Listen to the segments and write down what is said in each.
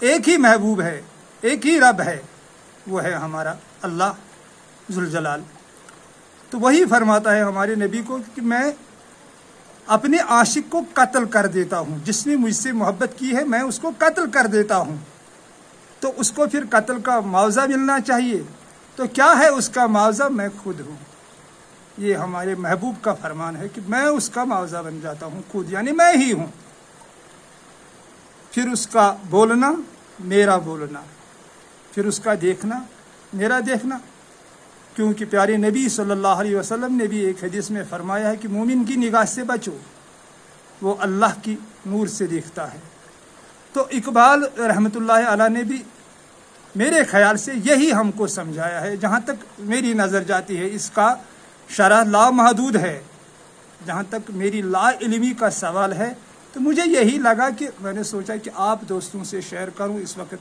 ایک ہی محبوب ہے، ایک ہی رب ہے، وہ ہے ہمارا اللہ ذوالجلال۔ تو وہی فرماتا ہے ہمارے نبی کو کہ میں اپنے عاشق کو قتل کر دیتا ہوں، جس نے مجھ سے محبت کی ہے میں اس کو قتل کر دیتا ہوں، تو اس کو پھر قتل کا معاوضہ ملنا چاہیے۔ تو کیا ہے اس کا معاوضہ؟ میں خود ہوں۔ یہ ہمارے محبوب کا فرمان ہے کہ میں اس کا معاوضہ بن جاتا ہوں، خود، یعنی میں ہی ہوں۔ پھر اس کا بولنا میرا بولنا، پھر اس کا دیکھنا میرا دیکھنا، کیونکہ پیارے نبی صلی اللہ علیہ وسلم نے بھی ایک حدیث میں فرمایا ہے کہ مومن کی نگاہ سے بچو، وہ اللہ کی نور سے دیکھتا ہے۔ تو اقبال رحمۃ اللہ علیہ نے بھی میرے خیال سے یہی ہم کو سمجھایا ہے، جہاں تک میری نظر جاتی ہے۔ اس کا شرح لامحدود ہے۔ جہاں تک میری لا علمی کا سوال ہے تو مجھے یہی لگا کہ میں نے سوچا کہ آپ دوستوں سے شیئر کروں۔ اس وقت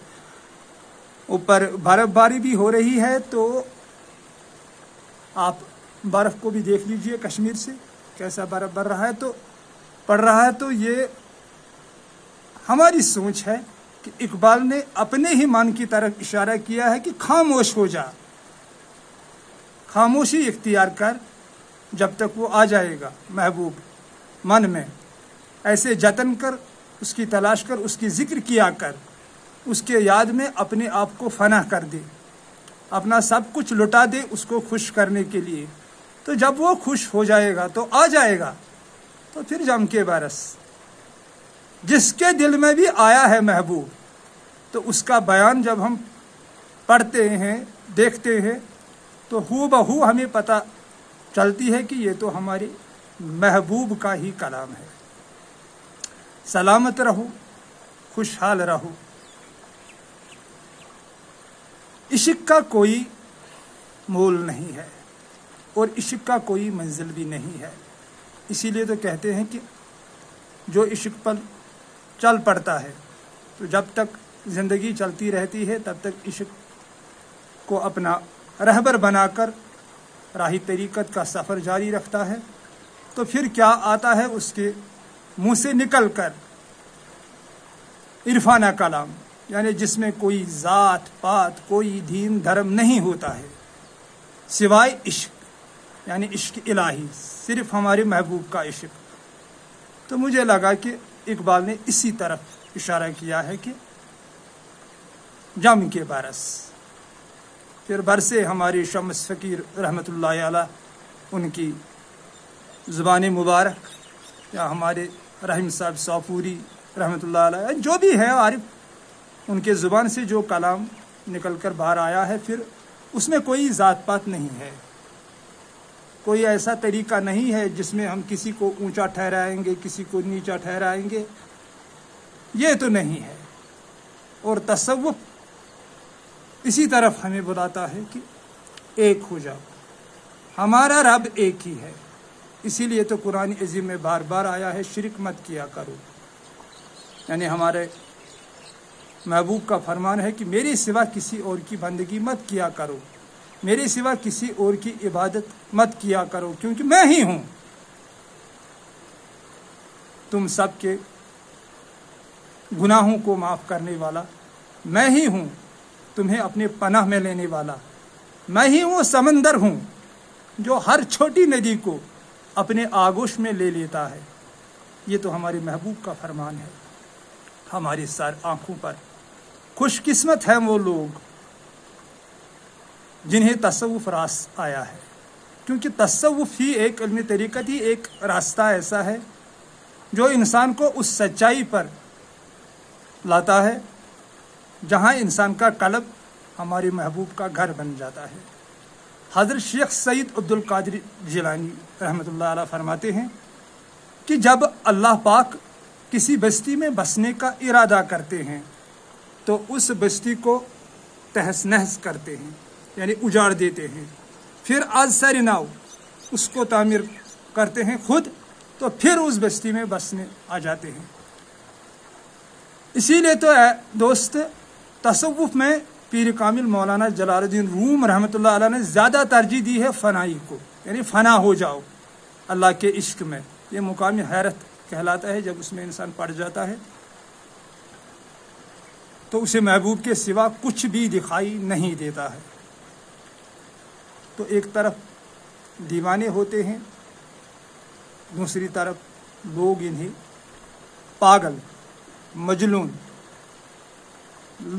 اوپر برف باری بھی ہو رہی ہے، تو آپ برف کو بھی دیکھ لیجئے کشمیر سے کیسا برف پڑ رہا ہے۔ تو یہ ہماری سوچ ہے کہ اقبال نے اپنے ہی من کی طرف اشارہ کیا ہے کہ خاموش ہو جا، خاموشی اختیار کر جب تک وہ آ جائے گا محبوب من میں۔ ایسے جتن کر، اس کی تلاش کر، اس کی ذکر کیا کر، اس کے یاد میں اپنے آپ کو فنا کر دے، اپنا سب کچھ لٹا دے اس کو خوش کرنے کے لیے۔ تو جب وہ خوش ہو جائے گا تو آ جائے گا، تو پھر جم کے برس۔ جس کے دل میں بھی آیا ہے محبوب، تو اس کا بیان جب ہم پڑھتے ہیں، دیکھتے ہیں، تو ہو بہو ہمیں پتہ چلتی ہے کہ یہ تو ہمارے محبوب کا ہی کلام ہے۔ سلامت رہو، خوشحال رہو۔ عشق کا کوئی مول نہیں ہے اور عشق کا کوئی منزل بھی نہیں ہے۔ اسی لیے تو کہتے ہیں کہ جو عشق پر چل پڑتا ہے، تو جب تک زندگی چلتی رہتی ہے تب تک عشق کو اپنا رہبر بنا کر راہ طریقت کا سفر جاری رکھتا ہے۔ تو پھر کیا آتا ہے اس کے منہ سے نکل کر؟ عرفانہ کلام، یعنی جس میں کوئی ذات پات، کوئی دین دھرم نہیں ہوتا ہے سوائے عشق، یعنی عشق الہی، صرف ہمارے محبوب کا عشق۔ تو مجھے لگا کہ اقبال نے اسی طرف اشارہ کیا ہے کہ جم کے برس۔ پھر برسے ہمارے شمس فقیر رحمۃ اللہ علیہ، ان کی زبان مبارک، یا ہمارے رحیم صاحب صافوری رحمۃ اللہ علیہ، جو بھی ہے عارف، ان کے زبان سے جو کلام نکل کر باہر آیا ہے، پھر اس میں کوئی ذات پات نہیں ہے، کوئی ایسا طریقہ نہیں ہے جس میں ہم کسی کو اونچا ٹھہرائیں گے، کسی کو نیچا ٹھہرائیں گے، یہ تو نہیں ہے۔ اور تصوف اسی طرف ہمیں بلاتا ہے کہ ایک ہو جاؤ، ہمارا رب ایک ہی ہے۔ اسی لیے تو قرآن عظیم میں بار بار آیا ہے شرک مت کیا کرو، یعنی ہمارے محبوب کا فرمان ہے کہ میرے سوا کسی اور کی بندگی مت کیا کرو، میرے سوا کسی اور کی عبادت مت کیا کرو، کیونکہ میں ہی ہوں تم سب کے گناہوں کو معاف کرنے والا، میں ہی ہوں تمہیں اپنے پناہ میں لینے والا، میں ہی وہ سمندر ہوں جو ہر چھوٹی ندی کو اپنے آغوش میں لے لیتا ہے۔ یہ تو ہمارے محبوب کا فرمان ہے۔ ہماری سر آنکھوں پر خوش قسمت ہیں وہ لوگ جنہیں تصوف راس آیا ہے، کیونکہ تصوف ہی ایک علمی طریقت ہی ایک راستہ ایسا ہے جو انسان کو اس سچائی پر لاتا ہے جہاں انسان کا قلب ہمارے محبوب کا گھر بن جاتا ہے۔ حضرت شیخ سید عبد القادر جیلانی رحمۃ اللہ علیہ فرماتے ہیں کہ جب اللہ پاک کسی بستی میں بسنے کا ارادہ کرتے ہیں تو اس بستی کو تہس نہس کرتے ہیں، یعنی اجاڑ دیتے ہیں، پھر از سر نو اس کو تعمیر کرتے ہیں خود، تو پھر اس بستی میں بسنے آ جاتے ہیں۔ اسی لیے تو دوست، تصوف میں پیر کامل مولانا جلال الدین روم رحمۃ اللہ علیہ نے زیادہ ترجیح دی ہے فنائی کو، یعنی فنا ہو جاؤ اللہ کے عشق میں۔ یہ مقام حیرت کہلاتا ہے جب اس میں انسان پڑ جاتا ہے۔ تو اسے محبوب کے سوا کچھ بھی دکھائی نہیں دیتا ہے۔ تو ایک طرف دیوانے ہوتے ہیں، دوسری طرف لوگ انہیں پاگل، مجنون،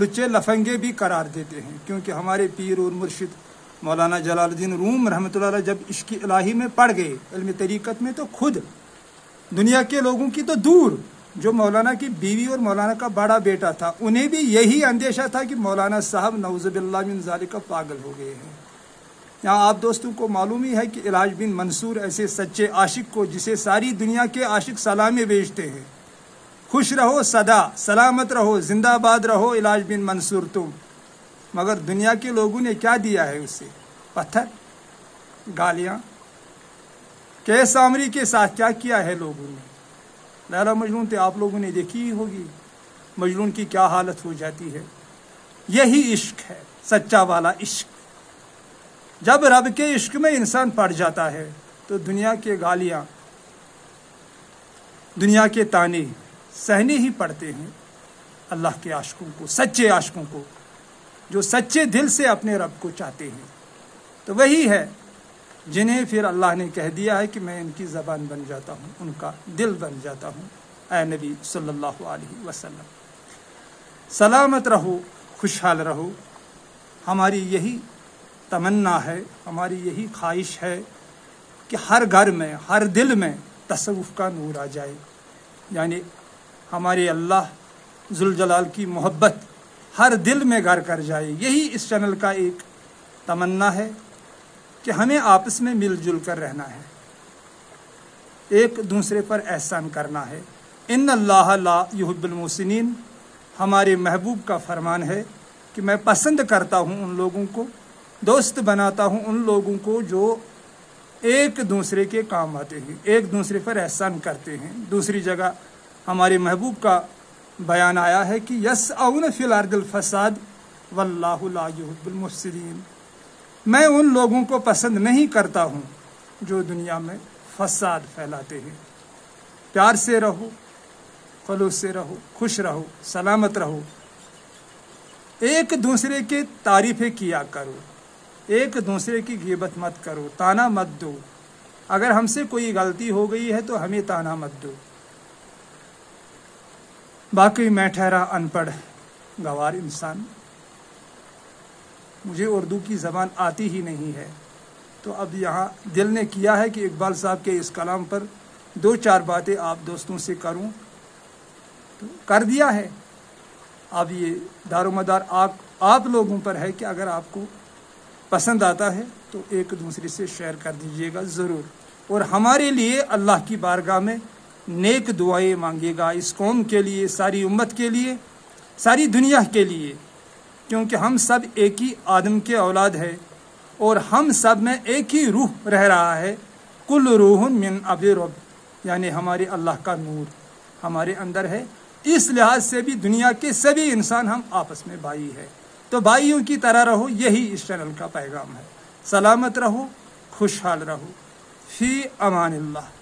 لچے لفنگے بھی قرار دیتے ہیں، کیونکہ ہمارے پیر اور مرشد مولانا جلال الدین روم رحمۃ اللہ علیہ جب عشق الہی میں پڑ گئے، علم طریقت میں، تو خود دنیا کے لوگوں کی تو دور، جو مولانا کی بیوی اور مولانا کا بڑا بیٹا تھا، انہیں بھی یہی اندیشہ تھا کہ مولانا صاحب نعوذ باللہ من ذالک پاگل ہو گئے ہیں۔ یہاں آپ دوستوں کو معلوم ہی ہے کہ علاج بن منصور ایسے سچے عاشق کو، جسے ساری دنیا کے عاشق سلامیں بھیجتے ہیں، خوش رہو سدا، سلامت رہو، زندہ باد رہو علاج بن منصور تم، مگر دنیا کے لوگوں نے کیا دیا ہے اسے؟ پتھر، گالیاں۔ کیس آمری کے ساتھ کیا کیا ہے لوگوں نے؟ لیلا مجنون تو آپ لوگوں نے دیکھی ہی ہوگی، مجنون کی کیا حالت ہو جاتی ہے۔ یہی عشق ہے، سچا والا عشق۔ جب رب کے عشق میں انسان پڑ جاتا ہے تو دنیا کے گالیاں، دنیا کے تانے سہنے ہی پڑتے ہیں اللہ کے عاشقوں کو، سچے عاشقوں کو، جو سچے دل سے اپنے رب کو چاہتے ہیں۔ تو وہی ہے جنہیں پھر اللہ نے کہہ دیا ہے کہ میں ان کی زبان بن جاتا ہوں، ان کا دل بن جاتا ہوں۔ اے نبی صلی اللہ علیہ وسلم، سلامت رہو، خوشحال رہو۔ ہماری یہی تمنا ہے، ہماری یہی خواہش ہے کہ ہر گھر میں، ہر دل میں تصوف کا نور آ جائے، یعنی ہمارے اللہ ذوالجلال کی محبت ہر دل میں گھر کر جائے۔ یہی اس چینل کا ایک تمنا ہے کہ ہمیں آپس میں مل جل کر رہنا ہے، ایک دوسرے پر احسان کرنا ہے۔ ان اللہ لا یحب المحسنین، ہمارے محبوب کا فرمان ہے کہ میں پسند کرتا ہوں ان لوگوں کو، دوست بناتا ہوں ان لوگوں کو جو ایک دوسرے کے کام آتے ہیں، ایک دوسرے پر احسان کرتے ہیں۔ دوسری جگہ ہمارے محبوب کا بیان آیا ہے کہ یسعون فی الارض الفساد واللہ لا یحب المفسدین، میں ان لوگوں کو پسند نہیں کرتا ہوں جو دنیا میں فساد پھیلاتے ہیں۔ پیار سے رہو، خلوص سے رہو، خوش رہو، سلامت رہو، ایک دوسرے کے تعریفیں کیا کرو، ایک دوسرے کی غیبت مت کرو، تانا مت دو۔ اگر ہم سے کوئی غلطی ہو گئی ہے تو ہمیں تانا مت دو۔ باقی میں ٹھہرا ان پڑھ گوار انسان، مجھے اردو کی زبان آتی ہی نہیں ہے، تو اب یہاں دل نے کیا ہے کہ اقبال صاحب کے اس کلام پر دو چار باتیں آپ دوستوں سے کروں، تو کر دیا ہے۔ اب یہ دار و مدار آپ لوگوں پر ہے کہ اگر آپ کو پسند آتا ہے تو ایک دوسرے سے شیئر کر دیجیے گا ضرور، اور ہمارے لیے اللہ کی بارگاہ میں نیک دعائیں مانگے گا، اس قوم کے لیے، ساری امت کے لیے، ساری دنیا کے لیے، کیونکہ ہم سب ایک ہی آدم کے اولاد ہے اور ہم سب میں ایک ہی روح رہ رہا ہے۔ کل روح من ابی رب، یعنی ہمارے اللہ کا نور ہمارے اندر ہے۔ اس لحاظ سے بھی دنیا کے سبھی انسان ہم آپس میں بھائی ہے، تو بھائیوں کی طرح رہو، یہی اس چینل کا پیغام ہے۔ سلامت رہو، خوشحال رہو، فی امان اللہ۔